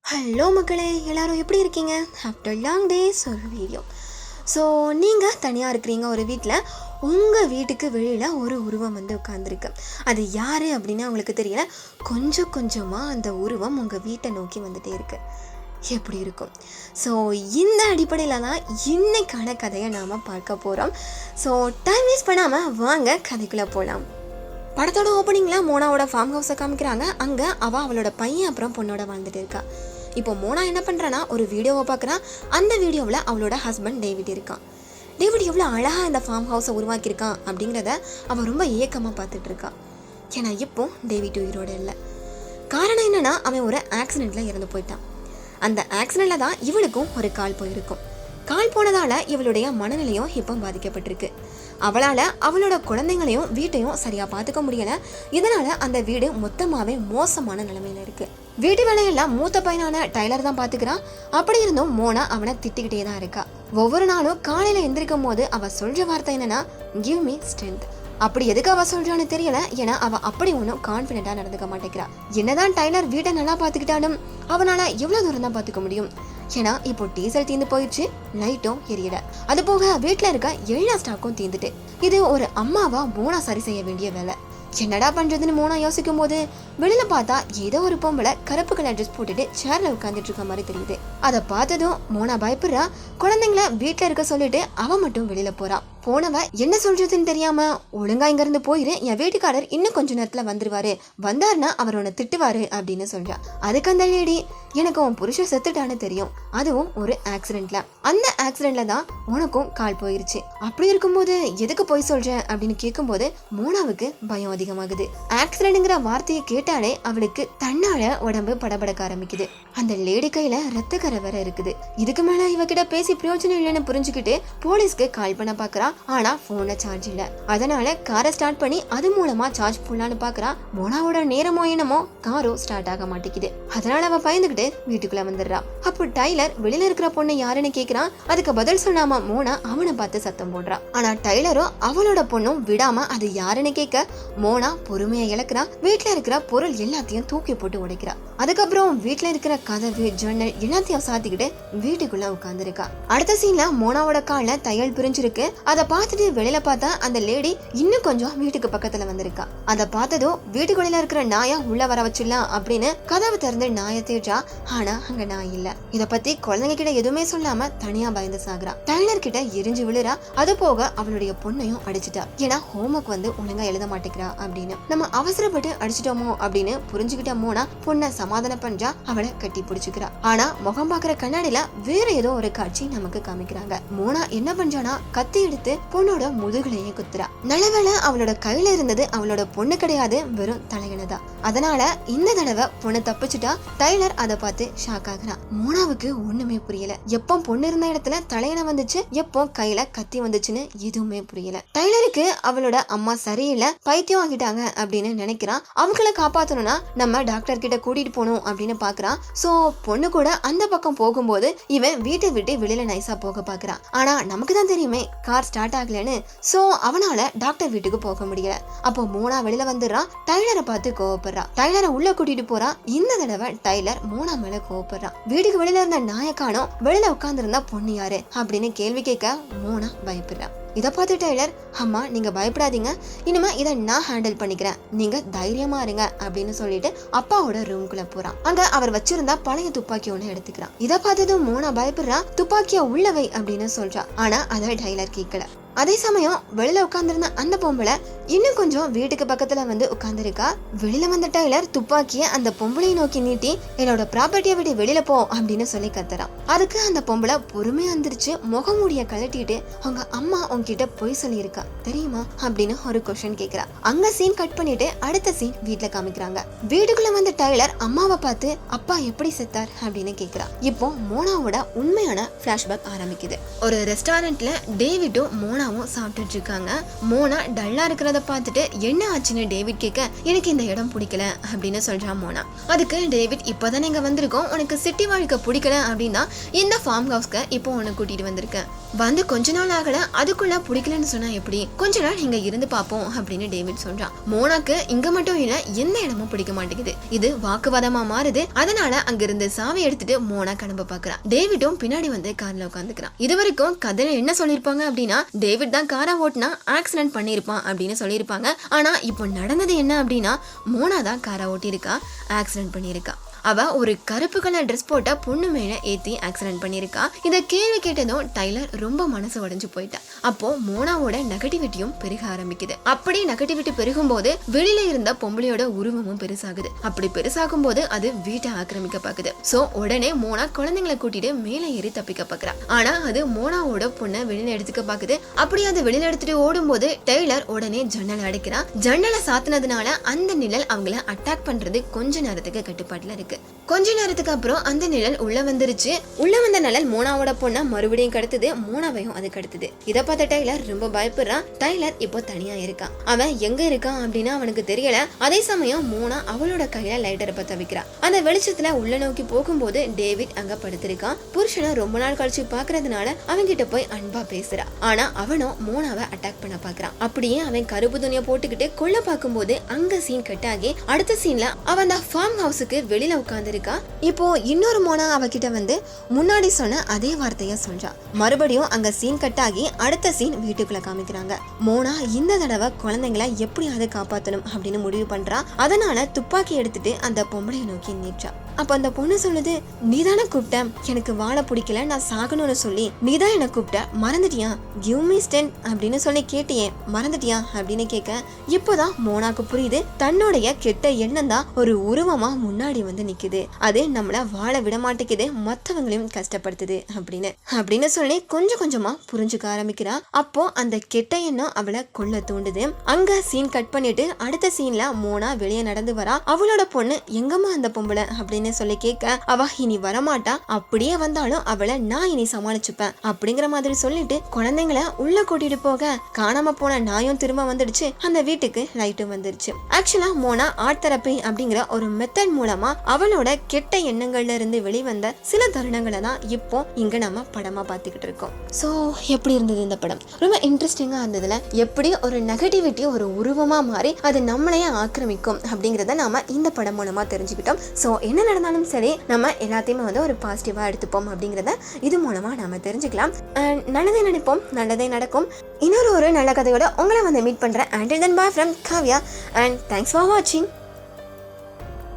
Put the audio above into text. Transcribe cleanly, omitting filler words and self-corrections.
Hello மக்களே, எல்லாரும் எப்படி இருக்கீங்க? ஆஃப்டர் லாங் டேஸ் ஒரு வீடியோ. ஸோ நீங்கள் தனியாக இருக்கிறீங்க ஒரு வீட்டில். உங்கள் வீட்டுக்கு வெளியில் ஒரு உருவம் வந்து உட்காந்துருக்கு. அது யார் அப்படின்னு அவங்களுக்கு தெரியல. கொஞ்சம் கொஞ்சமாக அந்த உருவம் உங்கள் வீட்டை நோக்கி வந்துகிட்டே இருக்குது. எப்படி இருக்கும்? ஸோ இந்த அடிப்படையில் தான் இன்னைக்கான கதையை நாம் பார்க்க போகிறோம். ஸோ டைம் வேஸ்ட் பண்ணாமல் வாங்க கதைக்குள்ளே போகலாம். படத்தோட ஓப்பனிங்கில் மோனாவோட ஃபார்ம் ஹவுஸை காமிக்கிறாங்க. அங்கே அவளோட பையன் அப்புறம் பொண்ணோட வாழ்ந்துட்டு இருக்கா. இப்போ மோனா என்ன பண்ணுறான்னா ஒரு வீடியோவை பார்க்குறான். அந்த வீடியோவில் அவளோட ஹஸ்பண்ட் டேவிட் இருக்கான். டேவிட் எவ்வளோ அழகாக இந்த ஃபார்ம் ஹவுஸை உருவாக்கியிருக்கான் அப்படிங்கிறத அவன் ரொம்ப ஏக்கமாக பார்த்துட்டு இருக்கான். ஏன்னா இப்போ டேவிட் உயிரோடு இல்லை. காரணம் என்னென்னா அவன் ஒரு ஆக்சிடெண்ட்டில் இறந்து போயிட்டான். அந்த ஆக்சிடெண்ட்டில் தான் இவளுக்கும் ஒரு கால் போயிருக்கும். கால் போனதால் இவளுடைய மனநிலையும் இப்போ பாதிக்கப்பட்டிருக்கு. அவளால் அவளோட குழந்தைங்களையும் வீட்டையும் சரியாக பார்த்துக்க முடியலை. இதனால் அந்த வீடு மொத்தமாகவே மோசமான நிலைமையில் இருக்குது. வீட்டு வேலையெல்லாம் மூத்த பையனான டைலர் தான் பார்த்துக்கிறான். அப்படி இருந்தும் மோனா அவனை திட்டிக்கிட்டே தான் இருக்கா. ஒவ்வொரு நாளும் காலையில் எந்திரிக்கும் போது அவள் சொல்கிற வார்த்தை என்னன்னா, கிவ் மீ ஸ்ட்ரென்த். அப்படி எதுக்கு அவள் சொல்கிறான்னு தெரியல. ஏன்னா அவள் அப்படி ஒன்றும் கான்ஃபிடென்ட்டாக நடந்துக்க மாட்டேங்கிறா. என்னதான் டைலர் வீட்டை நல்லா பார்த்துக்கிட்டாலும் அவனால் எவ்வளோ தூரம் தான் பார்த்துக்க முடியும்? ஏன்னா இப்போ டீசல் தீர்ந்து போயிடுச்சு, லைட்டும் எரியல. அது போக வீட்டில் இருக்க எல்லா ஸ்டாக்கும் தீர்ந்துட்டு. இது ஒரு அம்மாவா மோனா சரி செய்ய வேண்டிய வேலை. என்னடா பண்றதுன்னு மோனா யோசிக்கும் போது வெளியில பார்த்தா ஏதோ ஒரு பொம்பளை கருப்பு கலர் ட்ரெஸ் போட்டுட்டு சேர்ல உட்காந்துட்டு இருக்க மாதிரி தெரியுது. அதை பார்த்ததும் மோனா பயப்படுறா. குழந்தைங்கள வீட்டுல இருக்க சொல்லிட்டு அவ மட்டும் வெளியில போறா. போனவ என்ன சொல்றதுன்னு தெரியாம, ஒழுங்கா இங்க இருந்து போயிரு, என் வீட்டுக்காரர் இன்னும் கொஞ்ச நேரத்துல வந்துருவாரு, வந்தாருன்னா அவர் உன்னை திட்டுவாரு அப்படின்னு சொல்றா. அதுக்கு அந்த லேடி, எனக்கு உன் புருஷன் செத்துட்டான்னு தெரியும், அதுவும் ஒரு ஆக்சிடென்ட்ல. அந்த ஆக்சிடென்ட்ல தான் உனக்கும் கால் போயிருச்சு. அப்படி இருக்கும்போது எதுக்கு போய் சொல்ற அப்படின்னு கேட்கும்போது மோனாவுக்கு பயம் அதிகமாகுது. ஆக்சிடென்ட்ங்கிற வார்த்தையை கேட்டாலே அவளுக்கு தன்னால உடம்பு படபடக்க ஆரம்பிக்குது. அந்த லேடி கையில ரத்த கரை வேற இருக்குது. இதுக்கு மேல இவகிட்ட பேசி பிரயோஜனம் இல்லைன்னு புரிஞ்சுக்கிட்டு போலீஸ்க்கு கால் பண்ண பாக்குறா. ஆனா போன்ல சார்ஜ் இல்ல. அதனால காரை ஸ்டார்ட் பண்ணி அது மூலமா சார்ஜ் போடலான்னு பாக்குறா. மோனாவோட நேரமோ என்னமோ காரோ ஸ்டார்ட் ஆக மாட்டேங்குது. அதனால அவ பயந்துகிட்டு வீட்டுக்குள்ள வந்துடுறா. அப்போ டைலர் வெளியில இருக்கிற பொண்ணு யாருன்னு கேக்குறான். அதுக்கு பதில் சொல்லாம மோனா அவனை பார்த்து சத்தம் போடுறா. ஆனா டைலரும் அவளோட பொண்ணும் விடாம அது யாருன்னு கேட்க மோனா பொறுமையை இழக்கிறா. வீட்டுல இருக்கிற பொருள் எல்லாத்தையும் தூக்கி போட்டு உடைக்கிறா. அதுக்கப்புறம் வீட்டுல இருக்கிற கதவு ஜன்னல் எல்லாத்தையும் சாத்திக்கிட்டு வீட்டுக்குள்ள உட்கார்ந்துருக்கா. அடுத்த சீன்ல மோனாவோட கால்ல தையல் பிரிஞ்சிருக்கு. அதை பார்த்துட்டு வெளியில பார்த்தா அந்த லேடி இன்னும் கொஞ்சம் வீட்டுக்கு பக்கத்துல வந்திருக்கா. அதை பார்த்ததும் வீட்டுக்குள்ள இருக்கிற நாயா உள்ள வர வச்சிடலாம் அப்படின்னு கதவை திறந்து நாயை தேடுறா. ஆனா அங்க நாய் இல்ல. இத பத்தி குழந்தைங்க கிட்ட எதுவுமே சொல்லாம தனியா பயந்து சாகுறா. டைலர் கிட்ட எரிஞ்சு விழுறா. அது போக அவளுடைய பொண்ணையும் அடிச்சுட்டா. ஏன்னா ஹோம்ஒர்க் வந்து ஒழுங்கா எழுத மாட்டேங்கிறா அப்படின்னு. நம்ம அவசரப்பட்டு அடிச்சிட்டோமோ அப்படின்னு புரிஞ்சுக்கிட்ட மோனா பொண்ணை சமாதானம் பண்றா. அவளை கட்டி பிடிச்சுக்கிறா. ஆனா முகம் பாக்குற கண்ணாடியில வேற ஏதோ ஒரு காட்சி நமக்கு காமிக்கிறாங்க. மோனா என்ன பண்றானா கத்தி எடுத்து பொண்ணோட முதுகுலையே குத்துறா. நல்லவேளை அவளோட கையில இருந்தது அவளோட பொண்ணு கிடையாது, வெறும் தலையணதான். அதனால இந்த தடவை பொண்ணு தப்பிச்சுட்டா. டைலர் அதை பார்த்து ஷாக் ஆகுறான். மோனாவுக்கு ஒண்ணுமே புரியல. எப்போ பொண்ணு இருந்த இடத்துல தலையணை வந்துச்சு, எப்போ கையில கத்தி வந்துச்சுன்னு எதுவுமே புரியல. டைலருக்கு அவளோட அம்மா சரியில்லை, பைத்தியம் ஆகிட்டாங்க அப்படின்னு நினைக்கிறான். அவங்கள காப்பாத்தணும்னா நம்ம டாக்டர் கிட்ட கூட்டிட்டு போகணும் அப்படின்னு பாக்குறான். சோ பொண்ணு கூட அந்த பக்கம் போகும்போது இவன் வீட்டை விட்டு வெளியில நைஸா போக பாக்குறான். ஆனா நமக்கு தான் தெரியுமே கார் ஸ்டார்ட் ஆகலன்னு. சோ அவனால டாக்டர் வீட்டுக்கு போக முடியல. அப்போ மோனா வெளியில வந்துடுறான். டைலரை பார்த்து கோவப்படுறா. டைலரை உள்ள கூட்டிட்டு போறான். இந்த தடவை டைலர் மோனா மேல கோவப்படுறான். வீட்டுக்கு வெளியில இருந்த நாயக்கானோ வெளியில உட்கார்ந்து இருந்தா பொண்ணு யாரு அப்படின்னு கேள்வி கேட்க மோனா பயப்படுறா. இதை பார்த்து டைலர், அம்மா நீங்க பயப்படாதீங்க, இனிமே இதை நான் ஹேண்டில் பண்ணிக்கிறேன், நீங்க தைரியமா இருங்க அப்படின்னு சொல்லிட்டு அப்பாவோட ரூம்குள்ள போறான். அங்க அவர் வச்சிருந்தா பழைய துப்பாக்கி ஒண்ணு எடுத்துக்கிறான். இதை பார்த்ததும் மோனா பயப்படுறா. துப்பாக்கிய உள்ளவை அப்படின்னு சொல்றா. ஆனா அதை டைலர் கேட்கல. அதே சமயம் வெளியில உட்கார்ந்துருந்த அந்த பொம்பளை இன்னும் கொஞ்சம் வீட்டுக்கு பக்கத்துல வந்து உட்கார்ந்துருக்கா. வெளியில வந்த டைலர் துப்பாக்கிய அந்த பொம்பளையை நோக்கி நீட்டி, என்னோட ப்ராப்பர்ட்டியை விட்டு வெளியில போ அப்படின்னு சொல்லி கத்துறான். அதுக்கு அந்த பொம்பளை பொறுமையா வந்துருச்சு. முகமூடிய கழட்டிட்டு, அவங்க அம்மா உங்ககிட்ட பொய் சொல்லி இருக்கா தெரியுமா அப்படின்னு ஒரு கொஸ்டின் கேக்குறா. அங்க சீன் கட் பண்ணிட்டு அடுத்த சீன் வீட்டுல காமிக்கிறாங்க. வீட்டுக்குள்ள வந்த டைலர் அம்மாவை பார்த்து, அப்பா எப்படி செத்தார் அப்படின்னு கேக்குறா. இப்போ மோனாவோட உண்மையான பிளாஷ்பேக் ஆரம்பிக்குது. ஒரு ரெஸ்டாரண்ட்ல டேவிட்டும் மோனா சாப்பிட்டுட்டு இருக்காங்க. மோனா டல்லா இருக்கிறத பார்த்துட்டு என்ன ஆச்சுன்னு டேவிட் கேட்க, எனக்கு இந்த இடம் பிடிக்கல அப்படின்னு சொல்றான் மோனா. அதுக்கு டேவிட், இப்போதான் இங்க வந்திருக்கோம், உனக்கு சிட்டி வாழ்க்கை பிடிக்கல அப்படின்னா இந்த ஃபார்ம் ஹவுஸ்க்கு இப்போ உன்னை கூட்டிட்டு வந்திருக்கேன். வந்து கொஞ்ச நாள் ஆகல, அதுக்குள்ள தான் பிடிக்கலன்னு சொன்னா எப்படி, கொஞ்ச நாள் இங்க இருந்து பாப்போம் அப்படின்னு டேவிட் சொல்றான். மோனாக்கு இங்க மட்டும் இல்ல எந்த இடமும் பிடிக்க மாட்டேங்குது. இது வாக்குவாதமா மாறுது. அதனால அங்க இருந்து சாவி எடுத்துட்டு மோனா கிளம்ப பாக்குறான். டேவிடும் பின்னாடி வந்து கார்ல உட்காந்துக்கிறான். இது வரைக்கும் கதையில என்ன சொல்லிருப்பாங்க அப்படின்னா, டேவிட் தான் காரை ஓட்டினா ஆக்சிடென்ட் பண்ணிருப்பான் அப்படின்னு சொல்லியிருப்பாங்க. ஆனா இப்போ நடந்தது என்ன அப்படின்னா, மோனா தான் காரை ஓட்டியிருக்கா, ஆக்சிடென்ட் பண்ணியிருக்கா. அவ ஒரு கருப்பு கலர் ட்ரெஸ் போட்ட பொண்ணு மேல ஏத்தி ஆக்சிடென்ட் பண்ணிருக்கா. இத கேள்வி கேட்டதும் டைலர் ரொம்ப மனசு உடைஞ்சு போயிட்டா. அப்போ மோனாவோட நெகட்டிவிட்டியும் பெருக ஆரம்பிக்குது. அப்படி நெகட்டிவிட்டி பெருகும் போது வெளியில இருந்த பொம்பளையோட உருவமும் பெருசாகுது. அப்படி பெருசாகும் போது அது வீட்டை ஆக்கிரமிக்க பாக்குது. சோ உடனே மோனா குழந்தைங்களை கூட்டிட்டு மேல ஏறி தப்பிக்க பாக்குறா. ஆனா அது மோனாவோட பொண்ணை வெளியில எடுத்துக்க பாக்குது. அப்படி அது வெளியில எடுத்துட்டு ஓடும் போது டெய்லர் உடனே ஜன்னலை அடைக்கிறான். ஜன்னலை சாத்தினதுனால அந்த நிழல் அவங்கள அட்டாக் பண்றது கொஞ்ச நேரத்துக்கு கட்டுப்பாட்டுல இருக்கு. கொஞ்ச நேரத்துக்கு அப்புறம் அந்த நிழல் உள்ள வந்துருச்சு. உள்ள வந்த நிழல் மோனாவோட பொண்ண மறுபடியும் கடத்துது. மோனாவையும் அது கடத்துது. இத பார்த்த டைலர் ரொம்ப பயப்படுறான். டைலர் இப்போ தனியா இருக்கான். அவன் எங்க இருக்கான் அப்படின்னு அவனுக்கு தெரியல. அதே சமயம் மோனா அவளோட கையில லைட்டரை பத்த வைக்கிறா. அந்த வெளிச்சத்துல உள்ள நோக்கி போகும்போது டேவிட் அங்க படுத்திருக்கான். புருஷனை ரொம்ப நாள் கழிச்சு பாக்குறதுனால அவன்கிட்ட போய் அன்பா பேசுறா. ஆனா அவனும் மோனாவை அட்டாக் பண்ண பாக்குறான். அப்படியே அவன் கருப்பு துணியை போட்டுக்கிட்டு கொல்ல பார்க்கும்போது அங்க சீன் கட் ஆகி அடுத்த சீன்ல அவன் அந்த ஃபார்ம் ஹவுஸுக்கு வெளியில உட்கார்ந்துருக்கா. இப்போ இன்னொரு மோனா அவகிட்ட வந்து முன்னாடி சொன்ன அதே வார்த்தைய சொல்றா. மறுபடியும் அங்க சீன் கட் ஆகி அடுத்த சீன் வீட்டுக்குள்ள காமிக்கிறாங்க. மோனா இந்த தடவை குழந்தைங்களை எப்படியாவது காப்பாத்தணும் அப்படின்னு முடிவு பண்றா. அதனால துப்பாக்கி எடுத்துட்டு அந்த பொம்பளைய நோக்கி நீட்டா. அப்ப அந்த பொண்ணு சொல்லுது, நீதானே கூப்பிட்ட, எனக்கு வாழ பிடிக்கல, நான் சாகணும்னு சொல்லி நீதான் என்ன கூப்பிட்ட, மறந்துட்டியா, கிவ் மீ ஸ்டென் அப்படின்னு சொல்லி கேட்டியே, மறந்துட்டியா அப்படின்னு கேட்க இப்போதான் மோனாக்கு புரியுது தன்னுடைய கெட்ட எண்ணம் தான் ஒரு உருவமா முன்னாடி வந்து நிக்குது. அது நம்மள வாழ விட மாட்டேங்குது, மற்றவங்களையும் கஷ்டப்படுத்துது அப்படின்னு சொல்லி கொஞ்சம் கொஞ்சமா புரிஞ்சுக்க ஆரம்பிக்கிறா. அப்போ அந்த கெட்ட எண்ணம் அவளை கொல்ல தூண்டுது. அங்க சீன் கட் பண்ணிட்டு அடுத்த சீன்ல மோனா வெளியே நடந்து வரா. அவளோட பொண்ணு எங்கம்மா அந்த பொம்பளை அப்படின்னு சொல்லி கேட்க அவ இனி வரமாட்டா, அப்படியே வந்தாலும் அவளை நான் இனி சமாளிச்சுப்பேன் அப்படிங்கிற மாதிரி சொல்லிட்டு குழந்தைங்களை உள்ள கூட்டிட்டு போக காணாம போன நாயும் திரும்ப வந்துடுச்சு. அந்த வீட்டுக்கு லைட்டும் வந்துருச்சு. ஆக்சுவலா மோனா ஆர்ட் தெரப்பி அப்படிங்கிற ஒரு மெத்தட் மூலமா அவளோட கெட்ட எண்ணங்கள்ல இருந்து வெளிவந்த சில தருணங்களை தான் இப்போ இங்க நம்ம படமா பார்த்துக்கிட்டு இருக்கோம். சோ எப்படி இருந்தது இந்த படம்? ரொம்ப இன்ட்ரெஸ்டிங்கா இருந்ததுல. எப்படி ஒரு நெகட்டிவிட்டி ஒரு உருவமா மாறி அது நம்மளையே ஆக்கிரமிக்கும் அப்படிங்கறத நாம இந்த படம் மூலமா தெரிஞ்சுக்கிட்டோம். சோ என்ன நடந்தாலும் சரி நம்ம எல்லாத்தையுமே வந்து ஒரு பாசிட்டிவா எடுத்துப்போம் அப்படிங்கறத இது மூலமா நாம தெரிஞ்சுக்கலாம். நல்லதே நினைப்போம், நல்லதே நடக்கும். இன்னொரு நல்ல கதையோட உங்களை வந்து மீட் பண்றேன். Until then, bye from Kavya and thanks for watching.